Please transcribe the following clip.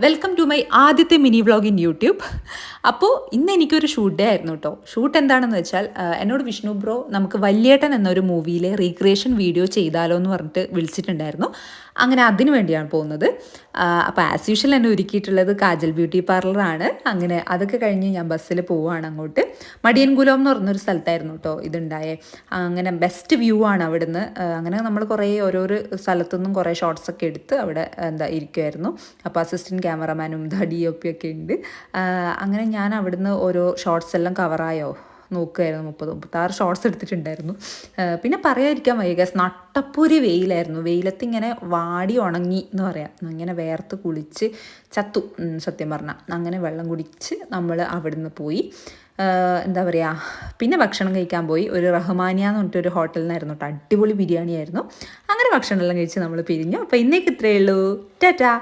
Welcome to my ആദ്യത്തെ mini vlog in YouTube. അപ്പോൾ ഇന്ന് എനിക്കൊരു ഷൂട്ട് ഡേ ആയിരുന്നു കേട്ടോ. ഷൂട്ട് എന്താണെന്ന് വെച്ചാൽ എന്നോട് വിഷ്ണു ബ്രോ നമുക്ക് വല്യേട്ടൻ എന്നൊരു മൂവിയിലെ റീക്രിയേഷൻ വീഡിയോ ചെയ്താലോ എന്ന് പറഞ്ഞിട്ട് വിളിച്ചിട്ടുണ്ടായിരുന്നു. അങ്ങനെ അതിനു വേണ്ടിയാണ് പോകുന്നത്. അപ്പോൾ ആസ് യൂഷ്വൽ എന്നെ ഒരുക്കിയിട്ടുള്ളത് കാജൽ ബ്യൂട്ടി പാർലറാണ്. അങ്ങനെ അതൊക്കെ കഴിഞ്ഞ് ഞാൻ ബസ്സിൽ പോവുകയാണ് അങ്ങോട്ട്. മടിയൻകുലം എന്ന് പറഞ്ഞൊരു സ്ഥലത്തായിരുന്നു കേട്ടോ ഇതുണ്ടായേ. അങ്ങനെ ബെസ്റ്റ് വ്യൂ ആണ് അവിടുന്ന്. അങ്ങനെ നമ്മൾ കുറേ ഓരോരോ സ്ഥലത്തുനിന്നും കുറേ ഷോട്ട്സൊക്കെ എടുത്ത് അവിടെ ഇരിക്കുമായിരുന്നു. അപ്പോൾ അസിസ്റ്റൻറ്റ് ക്യാമറമാനും DOP ഒക്കെ ഉണ്ട്. അങ്ങനെ ഞാൻ അവിടുന്ന് ഓരോ ഷോർട്സ് എല്ലാം കവറായോ നോക്കുമായിരുന്നു. 36 ഷോർട്സ് എടുത്തിട്ടുണ്ടായിരുന്നു. പിന്നെ പറയാതിരിക്കാൻ വയ്യ, നട്ടപ്പൊരി വെയിലായിരുന്നു. വെയിലത്ത് ഇങ്ങനെ വാടി ഉണങ്ങി എന്ന് പറയാം. അങ്ങനെ വേർത്ത് കുളിച്ച് ചത്തു സത്യം പറഞ്ഞാൽ. അങ്ങനെ വെള്ളം കുടിച്ച് നമ്മൾ അവിടുന്ന് പോയി. എന്താ പറയുക, പിന്നെ ഭക്ഷണം കഴിക്കാൻ പോയി. ഒരു റഹ്മാനിയ എന്ന് പറഞ്ഞിട്ടൊരു ഹോട്ടലിൽ നിന്നായിരുന്നു കേട്ടോ. അടിപൊളി ബിരിയാണി ആയിരുന്നു. അങ്ങനെ ഭക്ഷണമെല്ലാം കഴിച്ച് നമ്മൾ പിരിഞ്ഞു. അപ്പോൾ ഇന്നേക്ക് ഇത്രയേ ഉള്ളൂ. ടാറ്റാ.